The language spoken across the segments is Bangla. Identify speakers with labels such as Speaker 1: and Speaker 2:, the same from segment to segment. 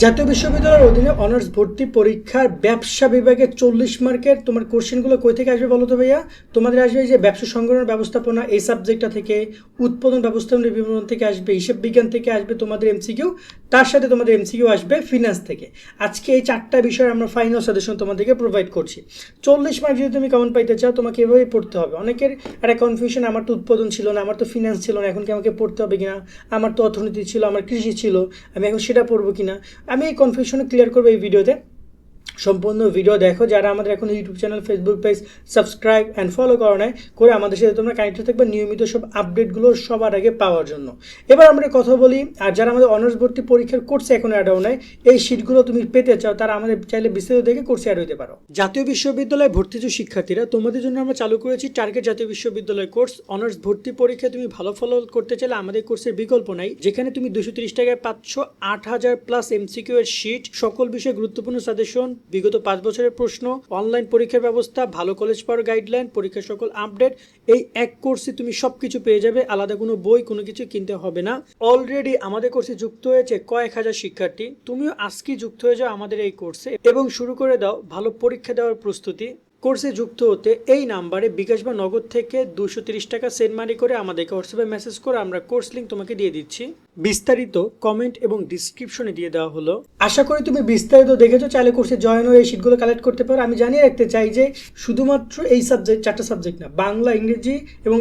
Speaker 1: জাতীয় বিশ্ববিদ্যালয়ের অধীনে অনার্স ভর্তি পরীক্ষার ব্যবসা বিভাগের 40 মার্কের তোমার কোশ্চেনগুলো কই থেকে আসবে বলো তো ভাইয়া? তোমাদের আসবে এই যে ব্যবসা সংগঠন ব্যবস্থাপনা এই সাবজেক্টটা থেকে, উৎপাদন ব্যবস্থাপনা বিবরণ থেকে আসবে, হিসাব বিজ্ঞান থেকে আসবে তোমাদের এমসিকিউ, তার সাথে তোমাদের এমসিকিউ আসবে ফিনান্স থেকে। আজকে এই 4টা বিষয় আমরা ফাইনাল সাজেশন তোমাদেরকে প্রোভাইড করছি। 40 মার্ক যদি তুমি কমন পাইতে চাও তোমাকে এভাবেই পড়তে হবে। অনেকের একটা কনফিউশন, আমার তো উৎপাদন ছিল না, আমার তো ফিনান্স ছিল না, এখন কি আমাকে পড়তে হবে কিনা, আমার তো অর্থনীতি ছিল, আমার কৃষি ছিল, আমি এখন সেটা পড়বো কিনা। আমি এই কনফিউশন ক্লিয়ার করবো এই ভিডিওতে। সম্পূর্ণ ভিডিও দেখো। যারা আমাদের এখন YouTube channel, Facebook page subscribe and follow করো নাই করে আমাদের সাথে তোমরা কানেক্টেড থাকবে নিয়মিত সব আপডেটগুলো সবার আগে পাওয়ার জন্য। এবার আমরা কথা বলি, আর যারা আমাদের অনার্স ভর্তি পরীক্ষার কোর্সে এখন অ্যাড হও নাই, এই শীটগুলো তুমি পেতে চাও, তারা আমাদের চাইলে বিস্তারিত দেখে কোর্সে অ্যাড হতে পারো। জাতীয় বিশ্ববিদ্যালয়ে ভর্তি যে শিক্ষার্থীরা, তোমাদের জন্য আমরা চালু করেছি টার্গেট জাতীয় বিশ্ববিদ্যালয় কোর্স। অনার্স ভর্তি পরীক্ষায় তুমি ভালো ফলো করতে চাইলে আমাদের কোর্সের বিকল্প নাই, যেখানে তুমি 230 টাকায় পাচ্ছ 8000 প্লাস এমসিকিউ এর শীট, সকল বিষয়ে গুরুত্বপূর্ণ সাজেশন, বিগত 5 বছরের প্রশ্ন, অনলাইন পরীক্ষার ব্যবস্থা, ভালো কলেজ পাওয়ার গাইডলাইন, পরীক্ষার সকল আপডেট। এই এক কোর্সে তুমি সবকিছু পেয়ে যাবে, আলাদা কোনো বই কোনো কিছু কিনতে হবে না। অলরেডি আমাদের কোর্সে যুক্ত হয়েছে কয়েক হাজার শিক্ষার্থী। তুমিও আজকেই যুক্ত হয়ে যাও আমাদের এই কোর্সে এবং শুরু করে দাও ভালো পরীক্ষা দেওয়ার প্রস্তুতি। কোর্সে যুক্ত হতে এই নাম্বারে বিকাশ বা নগদ থেকে 230 টাকা সেন্ড মানি করে আমাদেরকে হোয়াটসঅ্যাপে মেসেজ করে আমরা কোর্স লিঙ্ক তোমাকে দিয়ে দিচ্ছি। বিস্তারিত কমেন্ট এবং ডিসক্রিপশনে দিয়ে দেওয়া হলো। আশা করি তুমি বিস্তারিত দেখেছো। চাইলে কোর্সে জয়েন হয়ে এই শীটগুলো কালেক্ট করতে পারো। আমি জানিয়ে রাখতে চাই যে শুধুমাত্র এই সাবজেক্ট, 4টা সাবজেক্ট না, বাংলা, ইংরেজি এবং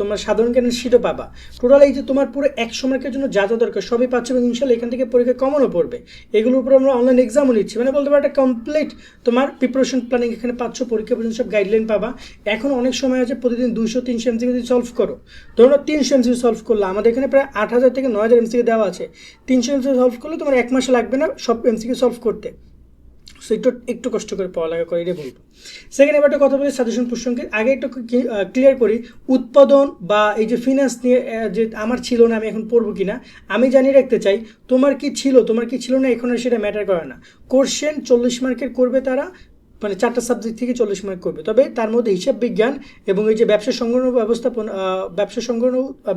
Speaker 1: তোমার সাধারণ জ্ঞানের শীটও পাবা। টোটাল এই যে তোমার পুরো 100 মার্কের জন্য যা যা দরকার সবই পাচ্ছ এবং ইনশাল্লাহ এখান থেকে পরীক্ষা কমনও পড়বে। এগুলোর উপর আমরা অনলাইন এক্সামও নিচ্ছি, মানে বলতে পারো একটা কমপ্লিট তোমার প্রিপারেশন প্ল্যানিং এখানে পাচ্ছ। পরীক্ষা পর্যন্ত সব গাইডলাইন পাবা। এখন অনেক সময় আছে প্রতিদিন 200-300 এমসিকিউ যদি সলভ করো, ধরো 300 এমসিকিউ সলভ করলে আমাদের এখানে প্রায় 8000 থেকে 9000 এমসিকিউ দেওয়া আছে। 300 এমসিকিউ সলভ করলে তোমার 1 মাসে লাগবে না সব এমসিকিউ সলভ করতে। সো একটু কষ্ট করে পড়ালেখা করে, এটাই বলবো। সেকেন্ড, এবার একটা কথা বলি সাজেশন প্রসঙ্গে। আগে একটু ক্লিয়ার করি, উৎপাদন বা এই যে ফিনান্স নিয়ে যে আমার ছিল না, আমি এখন পড়বো কিনা, আমি জানিয়ে রাখতে চাই তোমার কি ছিল, তোমার কি ছিল না, এখন আর সেটা ম্যাটার করে না। কোশ্চেন 40 মার্কের করবে তারা, মানে 4টা সাবজেক্ট থেকে 40 মার্ক করবে। তবে তার মধ্যে হিসাব বিজ্ঞান এবং এই যে ব্যবসা সংগঠন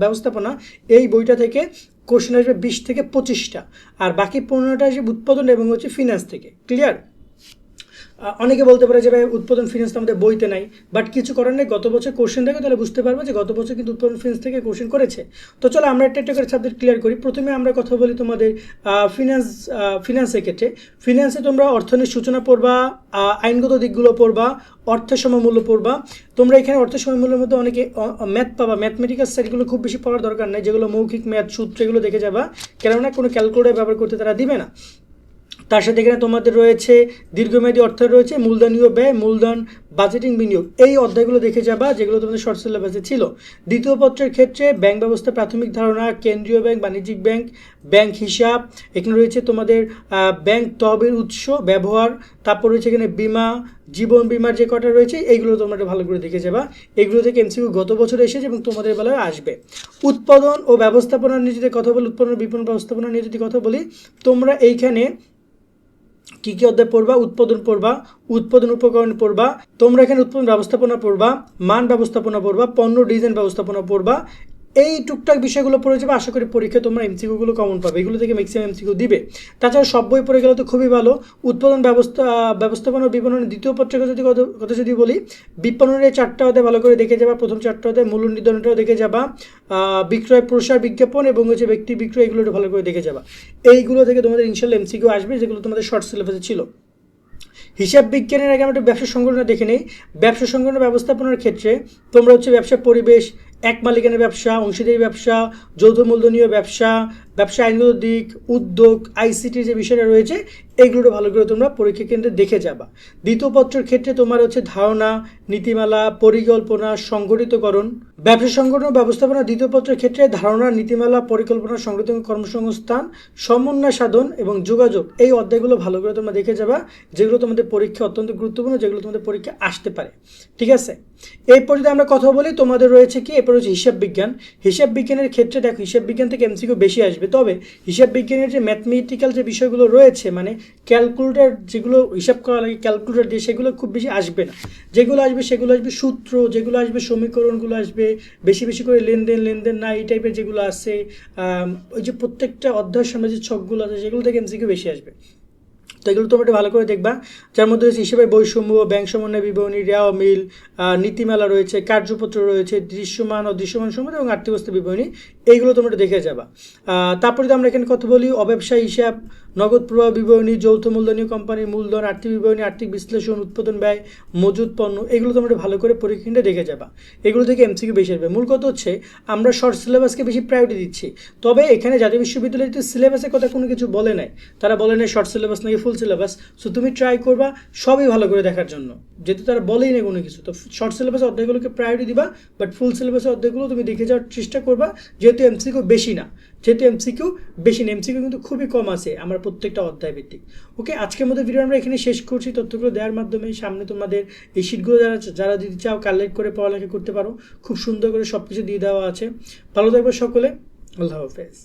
Speaker 1: ব্যবস্থাপনা এই বইটা থেকে কোশ্চেন আসবে 20 থেকে 25টা, আর বাকি 15টা আসবে উৎপাদন এবং হচ্ছে ফিনান্স থেকে। ক্লিয়ার? অনেকে বলতে পারে যে ভাই উৎপাদন ফিনান্স আমাদের বইতে নাই, বাট কিছু করার নেই। গত বছর কোশ্চেন দেখো তাহলে বুঝতে পারবো যে গত বছর কিন্তু উৎপাদন ফিনান্স থেকে কোশ্চেন করেছে। তো চলো আমরা একটা করে সাবজেক্ট ক্লিয়ার করি। প্রথমে আমরা কথা বলি তোমাদের ফিনান্সের ক্ষেত্রে। ফিনান্সে তোমরা অর্থনীতির সূচনা পড়বা, আইনগত দিকগুলো পড়বা, অর্থের সমমূল্য পড়বা। তোমরা এখানে অর্থের সমমূল্যের মধ্যে অনেকে ম্যাথ পাবা। ম্যাথমেটিক্যাল সাইডগুলো খুব বেশি পড়ার দরকার নেই, যেগুলো মৌখিক ম্যাথ সূত্র এগুলো দেখে যাবা, কেননা কোনো ক্যালকুলেটর ব্যবহার করতে তারা দিবে না। তার সাথে এখানে তোমাদের রয়েছে দীর্ঘমেয়াদী অর্থায়ন, রয়েছে মূলধনীয় ব্যয়, মূলধন, বাজেটিং, বিনিয়োগ। এই অধ্যায়গুলো দেখে যাবা যেগুলো তোমাদের শর্ট সিলেবাসে ছিল। দ্বিতীয় পত্রের ক্ষেত্রে ব্যাংক ব্যবস্থা প্রাথমিক ধারণা, কেন্দ্রীয় ব্যাংক, বাণিজ্যিক ব্যাংক, ব্যাংক হিসাব। এখানে রয়েছে তোমাদের ব্যাংক তহবিল উৎস ব্যবহার। তারপর রয়েছে এখানে বিমা, জীবন বিমার যে কটা রয়েছে এইগুলো তোমরা ভালো করে দেখে যাবা। এগুলো থেকে এমসিকিউ গত বছর এসেছে এবং তোমাদের বেলায় আসবে। উৎপাদন ও ব্যবস্থাপনা নিয়ে যদি কথা বলি, উৎপাদন বিপণন ব্যবস্থাপনা নিয়ে যদি কথা বলি, তোমরা এইখানে কী কী অধ্যায় পড়বা? উৎপাদন পড়বা, উৎপাদন উপকরণ পড়বা, তোমরা এখানে উৎপাদন ব্যবস্থাপনা পড়বা, মান ব্যবস্থাপনা পড়বা, পণ্য ডিজাইন ব্যবস্থাপনা পড়বা। এই টুকটাক বিষয়গুলো পড়ে যাবে। আশা করি পরীক্ষা তোমরা এমসিকিউগুলো কমন পাবে, এগুলো থেকে ম্যাক্সিমাম এমসিকিউ দিবে। তাছাড়া সব বই পড়ে গেলে তো খুবই ভালো। উৎপাদন ব্যবস্থাপনা ও বিপণনের দ্বিতীয় পত্রের কথা যদি বলি, বিপণনের 4টা অধ্যায় ভালো করে দেখে যাবা। প্রথম 4টা অধ্যায় মূল্য নির্ধারণটাও দেখে যাবা, বিক্রয়, প্রসার, বিজ্ঞাপন এবং হচ্ছে ব্যক্তি বিক্রয়, এগুলো ভালো করে দেখে যাবা। এইগুলো থেকে তোমাদের ইনশাল্লাহ এমসিকিউ আসবে, যেগুলো তোমাদের শর্ট সিলেবাসে ছিল। হিসাব বিজ্ঞানের আগে আমরা একটু ব্যবসা সংগঠন দেখে নেই। ব্যবসা সংগঠন ব্যবস্থাপনার ক্ষেত্রে তোমরা হচ্ছে ব্যবসা পরিবেশ, এক মালিকানার ব্যবসা, অংশীদারি ব্যবসা, যৌথ মূলধনীয় ব্যবসা, ব্যবসা আইনগত দিক, উদ্যোগ, আইসিটির যে বিষয়টা রয়েছে এইগুলো ভালো করে তোমরা পরীক্ষা কেন্দ্রে দেখে যাবা। দ্বিতীয় পত্রের ক্ষেত্রে তোমার হচ্ছে ধারণা, নীতিমালা, পরিকল্পনা, সংগঠিতকরণ। ব্যবসা সংগঠন ব্যবস্থাপনা দ্বিতীয় পত্রের ক্ষেত্রে ধারণা, নীতিমালা, পরিকল্পনা, সংগঠিত কর্মসংস্থান, সমন্বয় সাধন এবং যোগাযোগ। এই অধ্যায়গুলো ভালো করে তোমরা দেখে যাবা, যেগুলো তোমাদের পরীক্ষা অত্যন্ত গুরুত্বপূর্ণ, যেগুলো তোমাদের পরীক্ষা আসতে পারে। ঠিক আছে? এরপর যদি আমরা কথা বলি, তোমাদের রয়েছে কি, এরপর হচ্ছে হিসাব বিজ্ঞান। হিসাব বিজ্ঞানের ক্ষেত্রে দেখো, হিসাব বিজ্ঞান থেকে এমসিকিউ বেশি আসবে। তবে হিসাব বিজ্ঞানের যে ম্যাথমেটিক্যাল যে বিষয়গুলো রয়েছে, মানে ক্যালকুলেটর যেগুলো হিসাব করা লাগে ক্যালকুলেটর দিয়ে, সেগুলো খুব বেশি আসবে না। যেগুলো আসবে সেগুলো আসবে সূত্র, যেগুলো আসবে সমীকরণগুলো আসবে, বেশি বেশি করে লেনদেন না এই টাইপের যেগুলো আছে, ওই যে প্রত্যেকটা অধ্যায়ের সামনে যে ছকগুলো আছে সেগুলো থেকে এমসিকিউ বেশি আসবে। তো এগুলো তোমরা একটু ভালো করে দেখবা, যার মধ্যে হচ্ছে হিসেবে বৈষম্য, ব্যাংক সমন্বয় বিবরণী, রেওয়া মিল, নীতিমালা রয়েছে, কার্যপত্র রয়েছে, দৃশ্যমান ও দৃশ্যমান সম্পদ এবং আর্থিক অবস্থা বিবরণী, এইগুলো তোমরা একটু দেখে যাবা। তারপরে তো আমরা এখানে কথা বলি অব্যবসায়ী হিসাব, নগদ প্রবাহ বিবরণী, যৌথ মূলধনী কোম্পানির মূলধন, আর্থিক বিবরণী, আর্থিক বিশ্লেষণ, উৎপাদন ব্যয়, মজুদ পণ্য, এগুলো তোমরা একটু ভালো করে পরীক্ষা দেখে যাবা। এগুলো থেকে এমসিকিউ বেশি আসবে। মূল কথা হচ্ছে আমরা শর্ট সিলেবাসকে বেশি প্রায়োরিটি দিচ্ছি। তবে এখানে জাতীয় বিশ্ববিদ্যালয় তো সিলেবাসের কথা কোনো কিছু বলে নাই, তারা বলে নাই শর্ট সিলেবাস নাকি ফুল সিলেবাস। সো তুমি ট্রাই করবা সবই ভালো করে দেখার জন্য, যেহেতু তারা বলেই না কোনো কিছু। তো শর্ট সিলেবাসের অধ্যায়গুলোকে প্রায়োরিটি দিবা, বাট ফুল সিলেবাসের অধ্যায়গুলো তুমি দেখে যাওয়ার চেষ্টা করবা, যেহেতু এমসিকিউ বেশি না, এমসিকিউ কিন্তু খুবই কম আছে আমার প্রত্যেকটা অধ্যায় ভিত্তিক। ওকে, আজকের মধ্যে ভিডিও আমরা এখানে শেষ করছি। তথ্যগুলো দেওয়ার মাধ্যমে সামনে তোমাদের এই শিটগুলো যারা দিতে চাও কালেক্ট করে পড়ালেখা করতে পারো, খুব সুন্দর করে সব কিছু দিয়ে দেওয়া আছে। ভালো থাকবে সকলে, আল্লাহ হাফেজ।